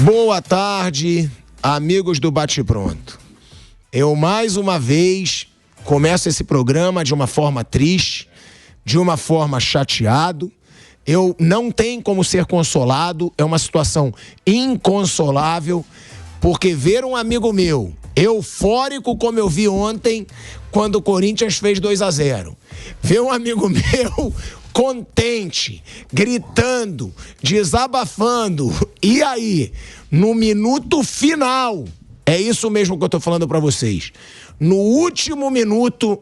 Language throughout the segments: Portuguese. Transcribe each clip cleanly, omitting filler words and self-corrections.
Boa tarde, amigos do Bate Pronto. Eu mais uma vez começo esse programa de uma forma triste, de uma forma chateado. Eu não tenho como ser consolado, é uma situação inconsolável, porque ver um amigo meu eufórico como eu vi ontem, quando o Corinthians fez 2-0. Ver um amigo meu contente, gritando, desabafando, e aí, no minuto final, é isso mesmo que eu tô falando pra vocês, no último minuto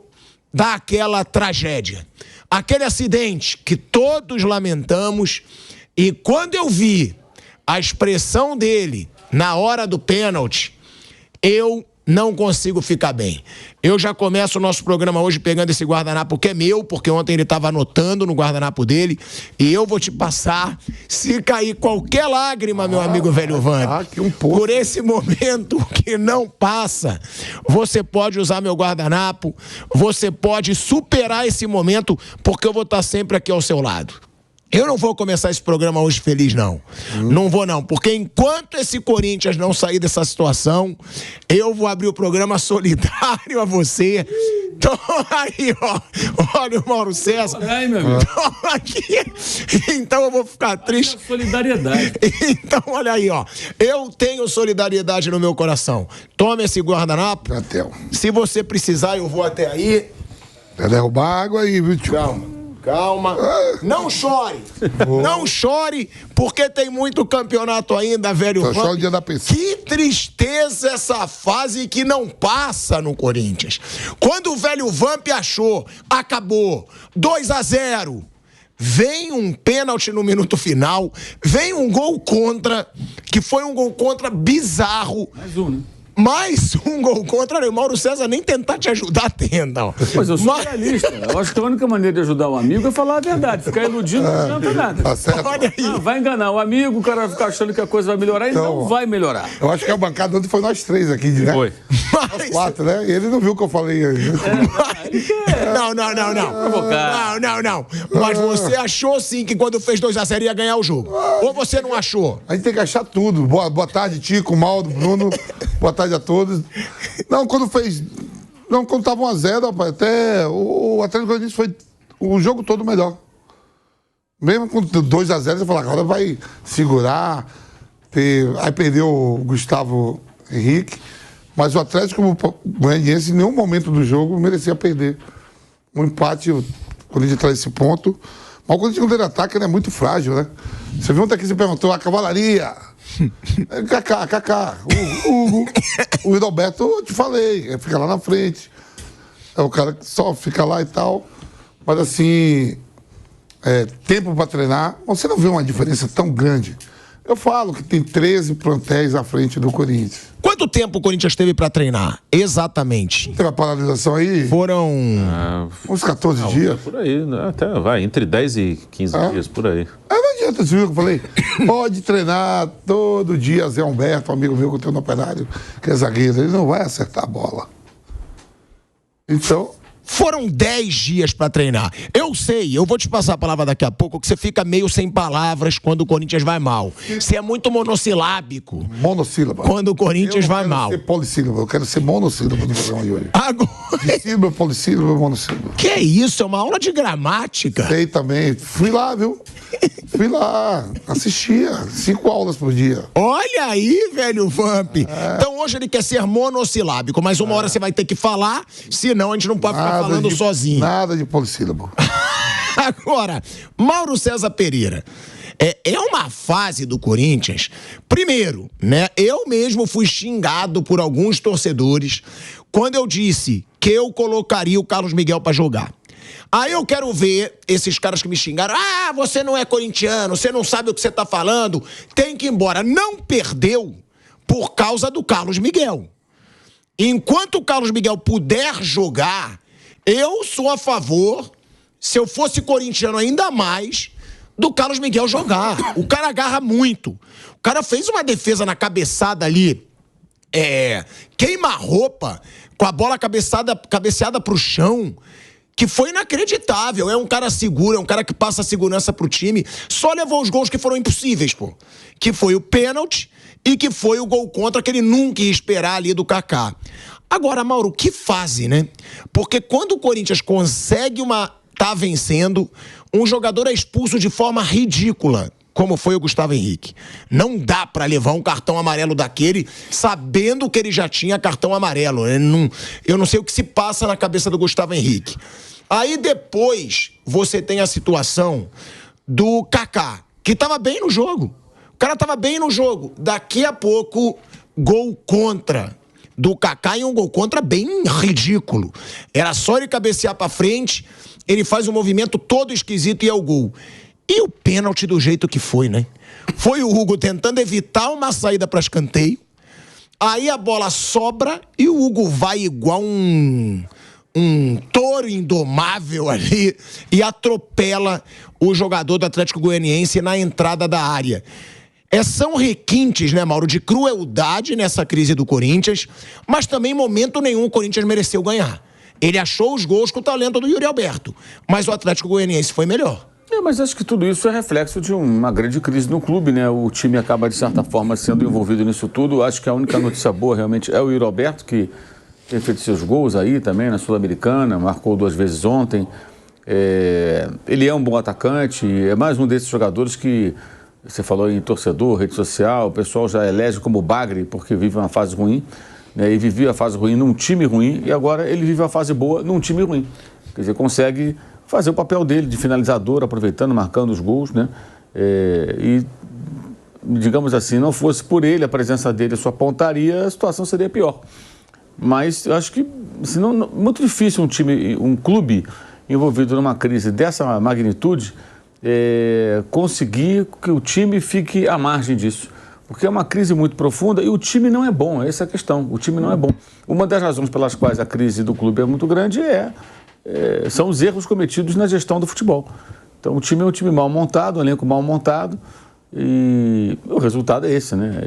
daquela tragédia, aquele acidente que todos lamentamos, e quando eu vi a expressão dele na hora do pênalti, eu não consigo ficar bem. Eu já começo o nosso programa hoje pegando esse guardanapo que é meu, porque ontem ele estava anotando no guardanapo dele, e eu vou te passar, se cair qualquer lágrima, meu amigo velho Vamp, por esse momento que não passa, você pode usar meu guardanapo, você pode superar esse momento, porque eu vou estar sempre aqui ao seu lado. Eu não vou começar esse programa hoje feliz, não. Não vou, não. Porque enquanto esse Corinthians não sair dessa situação, eu vou abrir o programa solidário a você. Toma aí, ó. Olha o Mauro César. Ai, meu amigo. Toma aqui. Então eu vou ficar triste. Solidariedade. Então, olha aí, ó. Eu tenho solidariedade no meu coração. Tome esse guardanapo. Até. Se você precisar, eu vou até aí. Vai derrubar água aí, viu, tio? Calma, não chore, não chore, porque tem muito campeonato ainda, velho. Só chora o dia da pessoa. Que tristeza essa fase que não passa no Corinthians. Quando o velho Vamp achou, acabou, 2-0, vem um pênalti no minuto final, vem um gol contra, que foi um gol contra bizarro. Mais um, né? Mais um gol contra, o Mauro César nem tentar te ajudar tenta. Mas eu sou realista. Eu acho que a única maneira de ajudar um amigo é falar a verdade. Ficar iludindo não adianta nada. Tá certo. Olha aí. Vai enganar o amigo, o cara vai ficar achando que a coisa vai melhorar e Então, não vai melhorar. Eu acho que a bancada ontem foi nós três aqui, né? Foi. Nós quatro, né? E ele não viu o que eu falei aí. Não. Provocar. Não. Mas você achou sim que quando fez 2-0 ia ganhar o jogo? Ou você não achou? A gente tem que achar tudo. Boa tarde, Tico, Mauro, Bruno. Boa tarde a todos. Não, quando fez... Não, quando tava 1-0, rapaz, até o Atlético Goianiense foi o jogo todo melhor. Mesmo com 2-0, você fala, agora vai segurar. Aí perdeu o Gustavo Henrique. Mas o Atlético Goianiense, em nenhum momento do jogo, merecia perder. Um empate, o Corinthians traz esse ponto. Mas o Corinthians, quando ele ataca, ele é muito frágil, né? Você viu ontem aqui, você perguntou, a cavalaria... Kaká, Hugo, o Roberto, eu te falei, fica lá na frente. É o cara que só fica lá e tal. Mas assim, tempo pra treinar, você não vê uma diferença tão grande. Eu falo que tem 13 plantéis à frente do Corinthians. Quanto tempo o Corinthians teve pra treinar? Exatamente. Teve a paralisação aí? Foram... uns 14 dias. Por aí, né? Até vai, entre 10 e 15 dias, por aí. Não adianta, você viu que eu falei? Pode treinar todo dia, Zé Humberto, um amigo meu que eu tenho no Operário, que é zagueiro, ele não vai acertar a bola. Então... Foram 10 dias pra treinar. Eu sei, eu vou te passar a palavra daqui a pouco, que você fica meio sem palavras quando o Corinthians vai mal. Você é muito monossilábico. Monossílaba. Quando o Corinthians vai mal. Eu não quero ser polissílaba, eu quero ser monossílaba no programa de hoje. Agora... Dissílaba, polissílaba, monossílaba. Que é isso? É uma aula de gramática. Sei também. Fui lá, viu? Fui lá, assistia 5 aulas por dia. Olha aí, velho Vamp. Então hoje ele quer ser monossilábico, mas uma hora você vai ter que falar, senão a gente não pode ficar falando sozinho. Nada de polissílabo. Agora, Mauro César Pereira, é uma fase do Corinthians. Primeiro, né? Eu mesmo fui xingado por alguns torcedores quando eu disse que eu colocaria o Carlos Miguel pra jogar. Aí eu quero ver esses caras que me xingaram. Ah, você não é corintiano, você não sabe o que você tá falando, tem que ir embora. Não perdeu por causa do Carlos Miguel. Enquanto o Carlos Miguel puder jogar, eu sou a favor, se eu fosse corintiano ainda mais, do Carlos Miguel jogar. O cara agarra muito. O cara fez uma defesa na cabeçada ali, queima-roupa, com a bola cabeceada pro chão. que foi inacreditável. É um cara seguro, é um cara que passa segurança pro time. Só levou os gols que foram impossíveis, pô. Que foi o pênalti e que foi o gol contra que ele nunca ia esperar ali do Kaká. Agora, Mauro, que fase, né? Porque quando o Corinthians consegue tá vencendo, um jogador é expulso de forma ridícula, como foi o Gustavo Henrique. Não dá pra levar um cartão amarelo daquele sabendo que ele já tinha cartão amarelo. Eu não sei o que se passa na cabeça do Gustavo Henrique. Aí depois você tem a situação do Kaká, que tava bem no jogo. O cara tava bem no jogo. Daqui a pouco, gol contra do Kaká, e um gol contra bem ridículo. Era só ele cabecear pra frente, ele faz um movimento todo esquisito e é o gol. E o pênalti do jeito que foi, né? Foi o Hugo tentando evitar uma saída para escanteio. Aí a bola sobra e o Hugo vai igual um touro indomável ali e atropela o jogador do Atlético Goianiense na entrada da área. São requintes, né, Mauro, de crueldade nessa crise do Corinthians, mas também em momento nenhum o Corinthians mereceu ganhar. Ele achou os gols com o talento do Yuri Alberto, mas o Atlético Goianiense foi melhor. Mas acho que tudo isso é reflexo de uma grande crise no clube, né? O time acaba, de certa forma, sendo envolvido nisso tudo. Acho que a única notícia boa, realmente, é o Yuri Alberto, que tem feito seus gols aí também na Sul-Americana, marcou 2 vezes ontem. Ele é um bom atacante, é mais um desses jogadores que, você falou em torcedor, rede social, o pessoal já elege como bagre, porque vive uma fase ruim, né? E vivia a fase ruim num time ruim, e agora ele vive a fase boa num time ruim. Quer dizer, consegue fazer o papel dele de finalizador, aproveitando, marcando os gols, né? E, digamos assim, não fosse por ele, a presença dele, a sua pontaria, a situação seria pior. Mas eu acho que senão, muito difícil um clube envolvido numa crise dessa magnitude conseguir que o time fique à margem disso. Porque é uma crise muito profunda e o time não é bom, essa é a questão, o time não é bom. Uma das razões pelas quais a crise do clube é muito grande são os erros cometidos na gestão do futebol. Então o time é um time mal montado, um elenco mal montado, e o resultado é esse, né?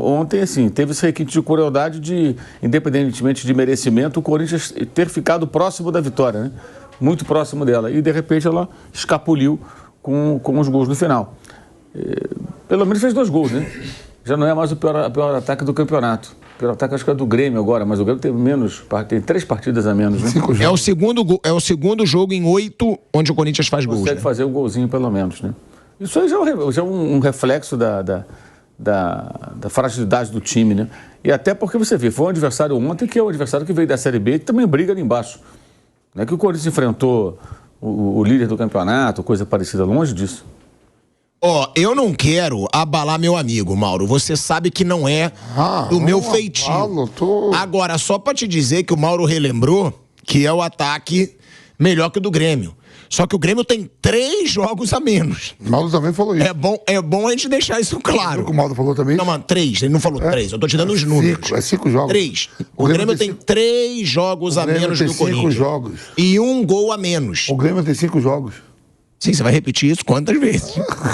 Ontem, assim, teve esse requinte de crueldade de, independentemente de merecimento, o Corinthians ter ficado próximo da vitória, né? Muito próximo dela, e de repente ela escapuliu com os gols no final. Pelo menos fez 2 gols, né? Já não é mais o pior ataque do campeonato. O pior ataque acho que é do Grêmio agora, mas o Grêmio tem 3 partidas a menos, né? É o segundo jogo em 8 onde o Corinthians faz gols. Consegue fazer um golzinho pelo menos, né? Isso aí já é um reflexo da fragilidade do time, né? E até porque você vê, foi um adversário ontem que é o adversário que veio da Série B e também briga ali embaixo. Não é que o Corinthians enfrentou o líder do campeonato, coisa parecida, longe disso. Eu não quero abalar meu amigo, Mauro. Você sabe que não é do meu feitio. Agora, só pra te dizer que o Mauro relembrou que é o ataque melhor que o do Grêmio. Só que o Grêmio tem 3 jogos a menos. O Mauro também falou isso. É bom a gente deixar isso claro. O Mauro falou também? Não, mano, 3. Ele não falou 3. Eu tô te dando os números. 5 jogos. 3. O Grêmio tem 3 jogos a menos do Corinthians. 5 jogos. E 1 gol a menos. O Grêmio tem 5 jogos. Sim, você vai repetir isso quantas vezes?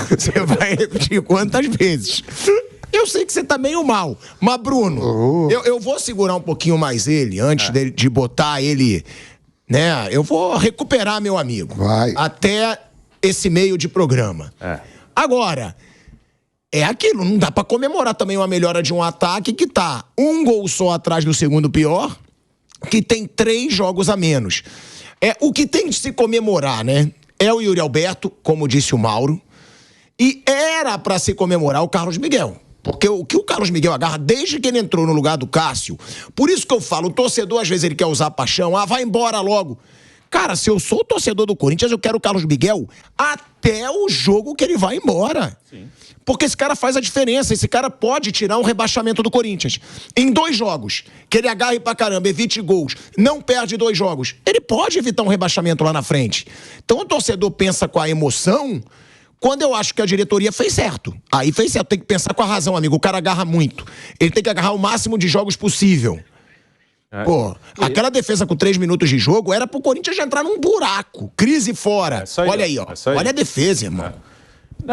Você vai repetir quantas vezes? Eu sei que você tá meio mal. Mas, Bruno, eu vou segurar um pouquinho mais ele antes de botar ele, né? Eu vou recuperar meu amigo. Vai. Até esse meio de programa. Agora, é aquilo. Não dá pra comemorar também uma melhora de um ataque que tá 1 gol só atrás do segundo pior, que tem 3 jogos a menos. O que tem de se comemorar, né? É o Yuri Alberto, como disse o Mauro, e era pra se comemorar o Carlos Miguel. Porque o que o Carlos Miguel agarra desde que ele entrou no lugar do Cássio, por isso que eu falo, o torcedor às vezes ele quer usar a paixão, vai embora logo. Cara, se eu sou o torcedor do Corinthians, eu quero o Carlos Miguel até o jogo que ele vai embora. Sim. Porque esse cara faz a diferença, esse cara pode tirar um rebaixamento do Corinthians. Em 2 jogos, que ele agarre pra caramba, evite gols, não perde 2 jogos, ele pode evitar um rebaixamento lá na frente. Então o torcedor pensa com a emoção quando eu acho que a diretoria fez certo. Aí fez certo, tem que pensar com a razão, amigo. O cara agarra muito. Ele tem que agarrar o máximo de jogos possível. Aquela defesa com 3 minutos de jogo era pro Corinthians já entrar num buraco. Crise fora. Olha aí, ó. Olha a defesa, irmão.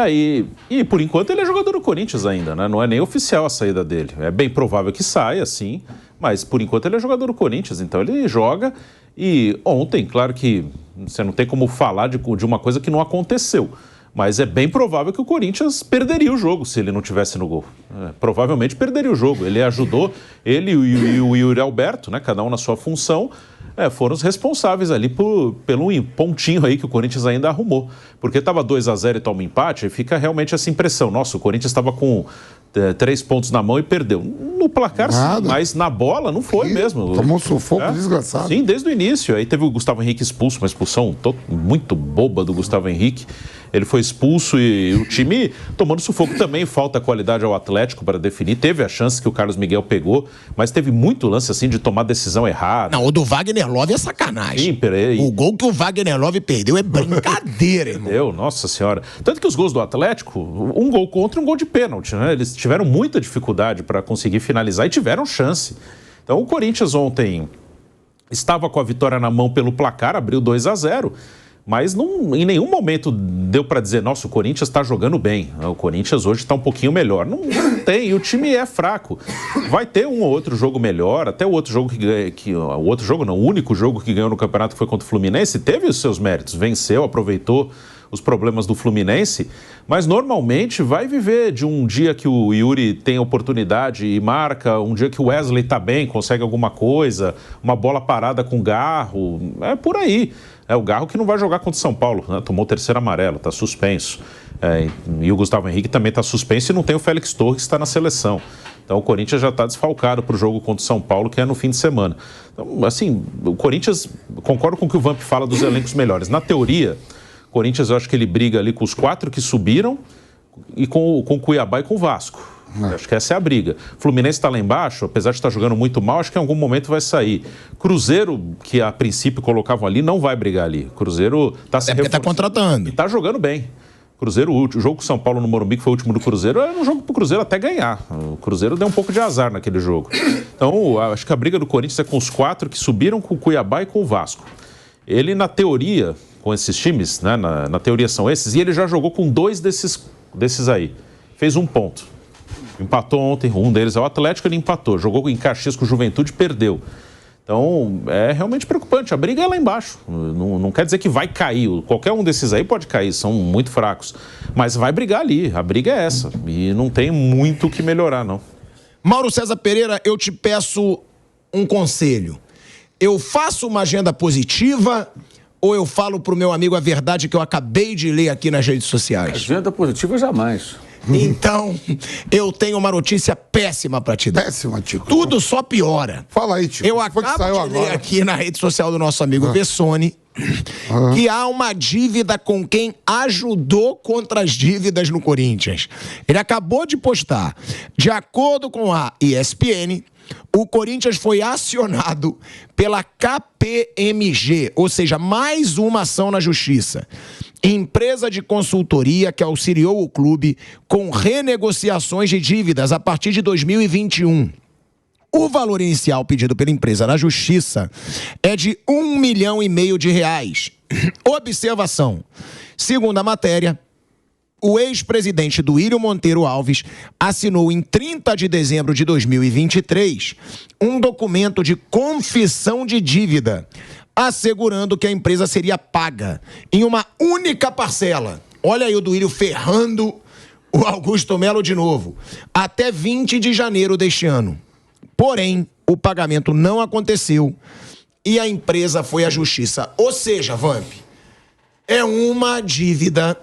E por enquanto ele é jogador do Corinthians ainda, né? Não é nem oficial a saída dele. É bem provável que saia, sim. mas por enquanto ele é jogador do Corinthians, então ele joga. E ontem, claro que você não tem como falar de uma coisa que não aconteceu, mas é bem provável que o Corinthians perderia o jogo se ele não tivesse no gol. Provavelmente perderia o jogo. Ele ajudou, ele e o Yuri Alberto, né, cada um na sua função, foram os responsáveis ali pelo pontinho aí que o Corinthians ainda arrumou. Porque estava 2-0 e toma empate, e fica realmente essa impressão. Nossa, o Corinthians estava com 3 pontos na mão e perdeu. No placar, sim, mas na bola não foi mesmo. Tomou um sufoco desgraçado. Sim, desde o início. Aí teve o Gustavo Henrique expulso, uma expulsão muito boba do Gustavo Henrique. Ele foi expulso e o time tomando sufoco também. Falta qualidade ao Atlético para definir. Teve a chance que o Carlos Miguel pegou, mas teve muito lance assim de tomar decisão errada. Não, o do Wagner Love é sacanagem. Sim, peraí. O gol que o Wagner Love perdeu é brincadeira, irmão. Nossa senhora. Tanto que os gols do Atlético, um gol contra e um gol de pênalti, né? Eles tiveram muita dificuldade para conseguir finalizar e tiveram chance. Então o Corinthians ontem estava com a vitória na mão pelo placar, abriu 2-0. Mas em nenhum momento deu para dizer, nossa, o Corinthians está jogando bem. O Corinthians hoje está um pouquinho melhor. Não tem, e o time é fraco. Vai ter um ou outro jogo melhor, até o outro jogo o único jogo que ganhou no campeonato que foi contra o Fluminense, teve os seus méritos, venceu, aproveitou os problemas do Fluminense, mas normalmente vai viver de um dia que o Yuri tem oportunidade e marca, um dia que o Wesley está bem, consegue alguma coisa, uma bola parada com Garro, é por aí. É o Garro que não vai jogar contra o São Paulo, né? Tomou o 3º amarelo, está suspenso. E o Gustavo Henrique também está suspenso e não tem o Félix Torres que está na seleção. Então o Corinthians já está desfalcado para o jogo contra o São Paulo, que é no fim de semana. Então, assim, o Corinthians, concordo com o que o Vamp fala dos elencos melhores. Na teoria, o Corinthians eu acho que ele briga ali com os 4 que subiram e com o Cuiabá e com o Vasco. Acho que essa é a briga. Fluminense está lá embaixo, apesar de estar jogando muito mal, acho que em algum momento vai sair. Cruzeiro, que a princípio colocavam ali, não vai brigar ali. Cruzeiro está se reforçando. Está contratando. E está jogando bem. Cruzeiro, o jogo com o São Paulo no Morumbi, que foi o último do Cruzeiro, era um jogo para o Cruzeiro até ganhar. O Cruzeiro deu um pouco de azar naquele jogo. Então, acho que a briga do Corinthians é com os 4 que subiram, com o Cuiabá e com o Vasco. Ele, na teoria, com esses times, né, na teoria são esses, e ele já jogou com 2 desses aí. Fez 1 ponto. Empatou ontem, um deles é o Atlético, ele empatou. Jogou em Caxias com o Juventude, perdeu. Então, é realmente preocupante. A briga é lá embaixo. Não quer dizer que vai cair. Qualquer um desses aí pode cair, são muito fracos. Mas vai brigar ali. A briga é essa. E não tem muito o que melhorar, não. Mauro César Pereira, eu te peço um conselho. Eu faço uma agenda positiva ou eu falo pro meu amigo a verdade que eu acabei de ler aqui nas redes sociais? Agenda positiva jamais. Então, eu tenho uma notícia péssima pra te dar. Péssima, Tico. Tudo só piora. Fala aí, Tico. Eu acabo de ler aqui na rede social do nosso amigo Vessone que há uma dívida com quem ajudou contra as dívidas no Corinthians. Ele acabou de postar. De acordo com a ESPN, o Corinthians foi acionado pela KPMG, ou seja, mais uma ação na justiça. Empresa de consultoria que auxiliou o clube com renegociações de dívidas a partir de 2021. O valor inicial pedido pela empresa na justiça é de R$1,5 milhão de reais. Observação. Segundo a matéria, o ex-presidente Duílio Monteiro Alves assinou em 30 de dezembro de 2023 um documento de confissão de dívida, assegurando que a empresa seria paga em uma única parcela. Olha aí o Duílio ferrando o Augusto Melo de novo. Até 20 de janeiro deste ano. Porém, o pagamento não aconteceu e a empresa foi à justiça. Ou seja, Vamp, é uma dívida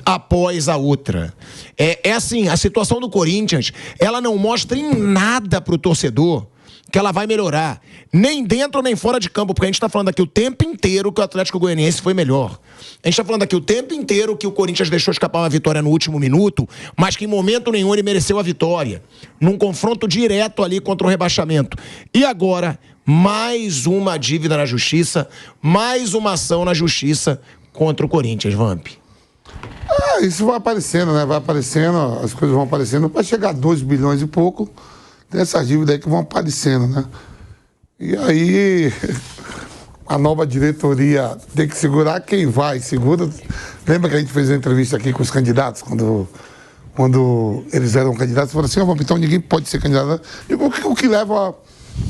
após a outra. É assim, a situação do Corinthians, ela não mostra em nada pro torcedor que ela vai melhorar. Nem dentro, nem fora de campo, porque a gente tá falando aqui o tempo inteiro que o Atlético Goianiense foi melhor. A gente tá falando aqui o tempo inteiro que o Corinthians deixou escapar uma vitória no último minuto, mas que em momento nenhum ele mereceu a vitória. Num confronto direto ali contra o rebaixamento. E agora, mais uma dívida na justiça, mais uma ação na justiça contra o Corinthians, Vamp. Isso vai aparecendo, né? Vai aparecendo, as coisas vão aparecendo. Vai chegar a 2 bilhões e pouco, tem essas dívidas aí que vão aparecendo, né? E aí, a nova diretoria tem que segurar quem vai, segura. Lembra que a gente fez uma entrevista aqui com os candidatos, quando eles eram candidatos, falaram assim, então ninguém pode ser candidato. E o que leva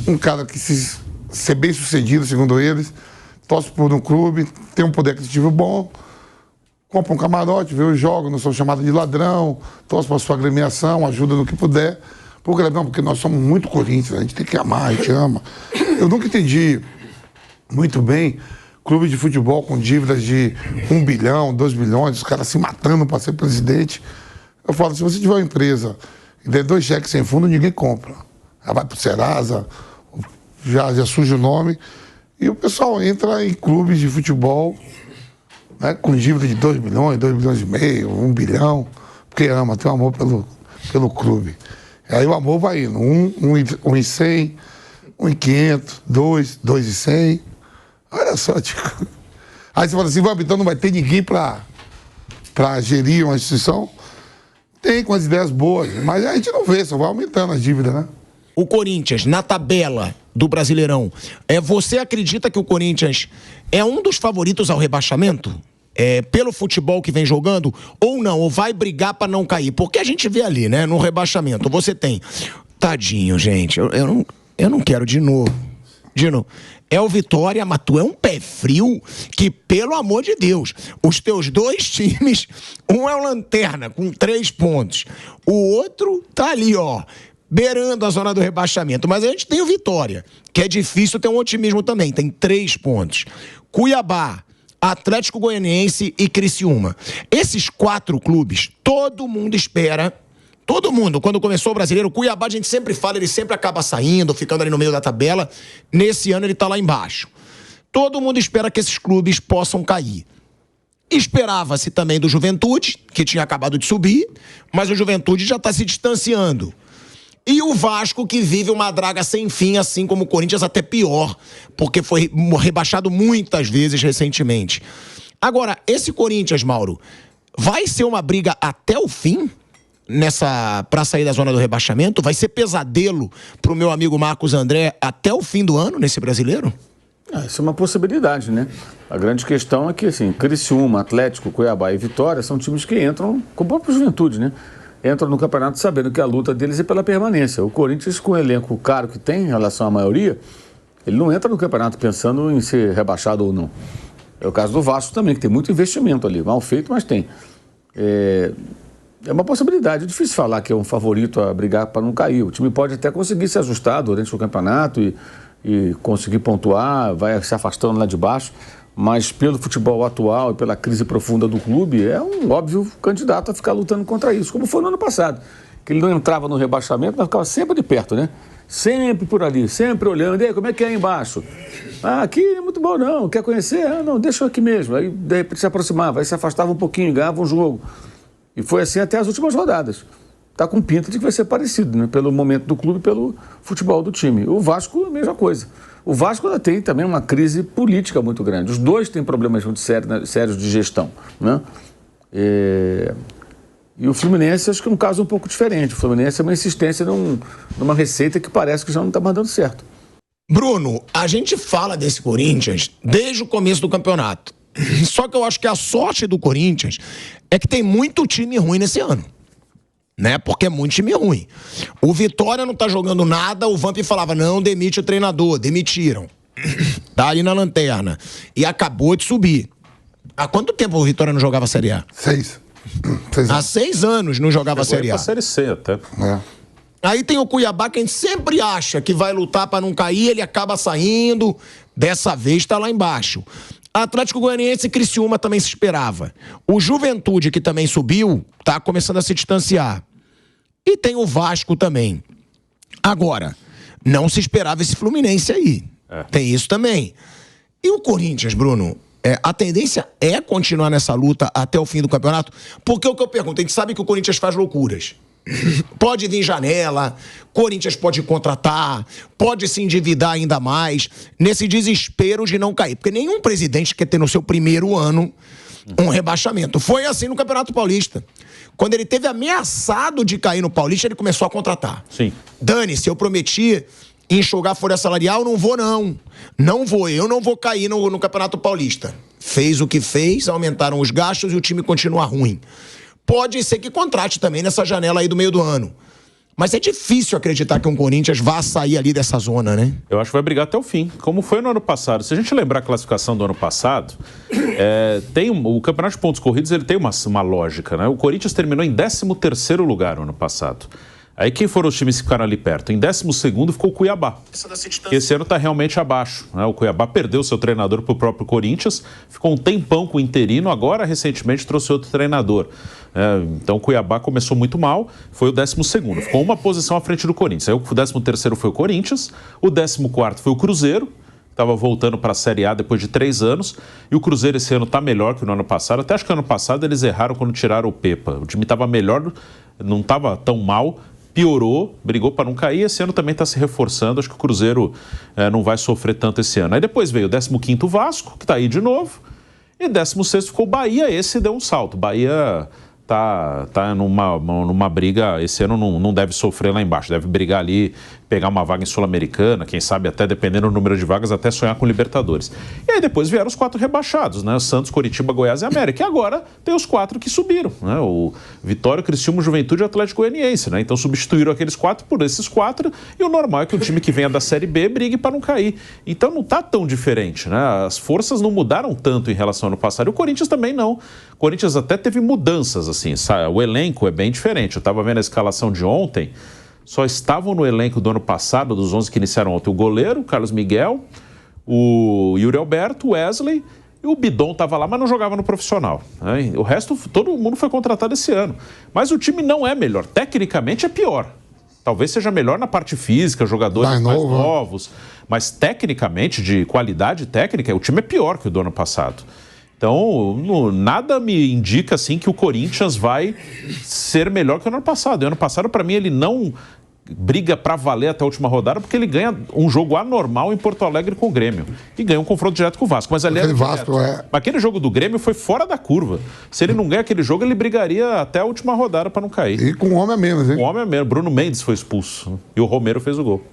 um cara que ser bem sucedido, segundo eles, torce por um clube, tem um poder aquisitivo bom, compra um camarote, vê os jogos, não são chamados de ladrão, torce para a sua agremiação, ajuda no que puder. Porque nós somos muito Corinthians, a gente tem que amar, a gente ama. Eu nunca entendi muito bem clube de futebol com dívidas de 1 bilhão, 2 bilhões, os caras se matando para ser presidente. Eu falo, se você tiver uma empresa e der 2 cheques sem fundo, ninguém compra. Ela vai pro Serasa, já surge o nome, e o pessoal entra em clubes de futebol, né, com dívida de 2 bilhões, 2 bilhões e meio, 1 bilhão, porque ama, tem um amor pelo clube. Aí o amor vai indo, 1 em 100, 1 em 500, 2 em 100. Olha só, Tico. Aí você fala assim, então não vai ter ninguém para gerir uma instituição? Tem, com as ideias boas, mas a gente não vê, só vai aumentando as dívidas, né? O Corinthians, na tabela do Brasileirão, você acredita que o Corinthians é um dos favoritos ao rebaixamento? Pelo futebol que vem jogando, ou não, ou vai brigar pra não cair? Porque a gente vê ali, né, no rebaixamento, você tem... Tadinho, gente, eu não quero de novo. É o Vitória, mas tu é um pé frio que, pelo amor de Deus, os teus 2 times, um é o Lanterna, com 3 pontos, o outro tá ali, ó, beirando a zona do rebaixamento. Mas a gente tem o Vitória, que é difícil ter um otimismo também, tem 3 pontos. Cuiabá, Atlético Goianiense e Criciúma. Esses 4 clubes, todo mundo espera, todo mundo, quando começou o Brasileiro, o Cuiabá a gente sempre fala, ele sempre acaba saindo, ficando ali no meio da tabela. Nesse ano ele tá lá embaixo. Todo mundo espera que esses clubes possam cair. Esperava-se também do Juventude, que tinha acabado de subir, mas o Juventude já tá se distanciando. E o Vasco, que vive uma draga sem fim, assim como o Corinthians, até pior, porque foi rebaixado muitas vezes recentemente. Agora, esse Corinthians, Mauro, vai ser uma briga até o fim pra sair da zona do rebaixamento? Vai ser pesadelo pro meu amigo Marcos André até o fim do ano, nesse Brasileiro? Isso é uma possibilidade, né? A grande questão é que, assim, Criciúma, Atlético, Cuiabá e Vitória são times que entram com a própria Juventude, né? Entram no campeonato sabendo que a luta deles é pela permanência. O Corinthians, com o elenco caro que tem em relação à maioria, ele não entra no campeonato pensando em ser rebaixado ou não. É o caso do Vasco também, que tem muito investimento ali. Mal feito, mas tem. É uma possibilidade. É difícil falar que é um favorito a brigar para não cair. O time pode até conseguir se ajustar durante o campeonato e conseguir pontuar, vai se afastando lá de baixo. Mas pelo futebol atual e pela crise profunda do clube, é um óbvio candidato a ficar lutando contra isso, como foi no ano passado, que ele não entrava no rebaixamento, mas ficava sempre de perto, né? Sempre por ali, sempre olhando, e aí, como é que é aí embaixo? Aqui não é muito bom não, quer conhecer? Não, deixa eu aqui mesmo. Aí de repente se aproximava, aí se afastava um pouquinho, ganhava um jogo. E foi assim até as últimas rodadas. Tá com pinta de que vai ser parecido, né? Pelo momento do clube e pelo futebol do time. O Vasco, a mesma coisa. O Vasco ainda tem também uma crise política muito grande. Os dois têm problemas muito sérios de gestão, né? E o Fluminense, acho que é um caso um pouco diferente. O Fluminense é uma insistência numa receita que parece que já não está mais dando certo. Bruno, a gente fala desse Corinthians desde o começo do campeonato. Só que eu acho que a sorte do Corinthians é que tem muito time ruim nesse ano. Né? Porque é muito time ruim. O Vitória não tá jogando nada, o Vamp falava, não, demite o treinador. Demitiram. Tá ali na lanterna. E acabou de subir. Há quanto tempo o Vitória não jogava a Série A? 6. Há 6 anos não jogava a Série A. Pra Série C até. Aí tem o Cuiabá, que a gente sempre acha que vai lutar pra não cair, ele acaba saindo. Dessa vez tá lá embaixo. Atlético Goianiense e Criciúma também se esperava. O Juventude, que também subiu, tá começando a se distanciar. E tem o Vasco também. Agora, não se esperava esse Fluminense aí. Tem isso também. E o Corinthians, Bruno? A tendência é continuar nessa luta até o fim do campeonato? Porque o que eu pergunto, a gente sabe que o Corinthians faz loucuras. Pode vir janela, Corinthians pode contratar, pode se endividar ainda mais, nesse desespero de não cair. Porque nenhum presidente quer ter no seu primeiro ano um rebaixamento. Foi assim no Campeonato Paulista. Quando ele teve ameaçado de cair no Paulista, ele começou a contratar. Sim. Dane-se, eu prometi enxugar a folha salarial, não vou não. Não vou, eu não vou cair no Campeonato Paulista. Fez o que fez, aumentaram os gastos e o time continua ruim. Pode ser que contrate também nessa janela aí do meio do ano. Mas é difícil acreditar que um Corinthians vá sair ali dessa zona, né? Eu acho que vai brigar até o fim, como foi no ano passado. Se a gente lembrar a classificação do ano passado, o Campeonato de Pontos Corridos ele tem uma lógica, né? O Corinthians terminou em 13º lugar no ano passado. Aí quem foram os times que ficaram ali perto? Em 12º ficou o Cuiabá, que esse ano está realmente abaixo, né? O Cuiabá perdeu seu treinador para o próprio Corinthians, ficou um tempão com o interino, agora recentemente trouxe outro treinador. Então o Cuiabá começou muito mal, foi o 12º, ficou uma posição à frente do Corinthians. Aí o 13º foi o Corinthians, o 14º foi o Cruzeiro, estava voltando para a Série A depois de 3 anos, e o Cruzeiro esse ano está melhor que no ano passado. Até acho que no ano passado eles erraram quando tiraram o Pepa. O time estava melhor, não estava tão mal, piorou, brigou para não cair. Esse ano também está se reforçando. Acho que o Cruzeiro não vai sofrer tanto esse ano. Aí depois veio o 15º Vasco, que está aí de novo, e 16º ficou o Bahia. Esse deu um salto. Bahia tá numa briga, esse ano não deve sofrer lá embaixo, deve brigar ali, pegar uma vaga em Sul-Americana, quem sabe até, dependendo do número de vagas, até sonhar com Libertadores. E aí depois vieram os 4 rebaixados, né? Santos, Coritiba, Goiás e América. E agora tem os 4 que subiram, né? O Vitória, Criciúma, Juventude e Atlético Goianiense, né? Então substituíram aqueles 4 por esses 4, e o normal é que o time que venha da Série B brigue para não cair. Então não tá tão diferente, né? As forças não mudaram tanto em relação ao ano passado, e o Corinthians também não. O Corinthians até teve mudanças, assim, sabe? O elenco é bem diferente. Eu estava vendo a escalação de ontem, só estavam no elenco do ano passado, dos 11 que iniciaram ontem, o goleiro, Carlos Miguel, o Yuri Alberto, o Wesley, e o Bidon estava lá, mas não jogava no profissional, né? O resto, todo mundo foi contratado esse ano. Mas o time não é melhor, tecnicamente é pior. Talvez seja melhor na parte física, jogadores mais novos, mas tecnicamente, de qualidade técnica, o time é pior que o do ano passado. Então, nada me indica assim que o Corinthians vai ser melhor que o ano passado. E o ano passado, para mim, ele não briga para valer até a última rodada, porque ele ganha um jogo anormal em Porto Alegre com o Grêmio. E ganha um confronto direto com o Vasco. Mas ali aquele jogo do Grêmio foi fora da curva. Se ele não ganha aquele jogo, ele brigaria até a última rodada para não cair. E com um homem a menos, hein? Um homem a menos. Bruno Mendes foi expulso. E o Romero fez o gol.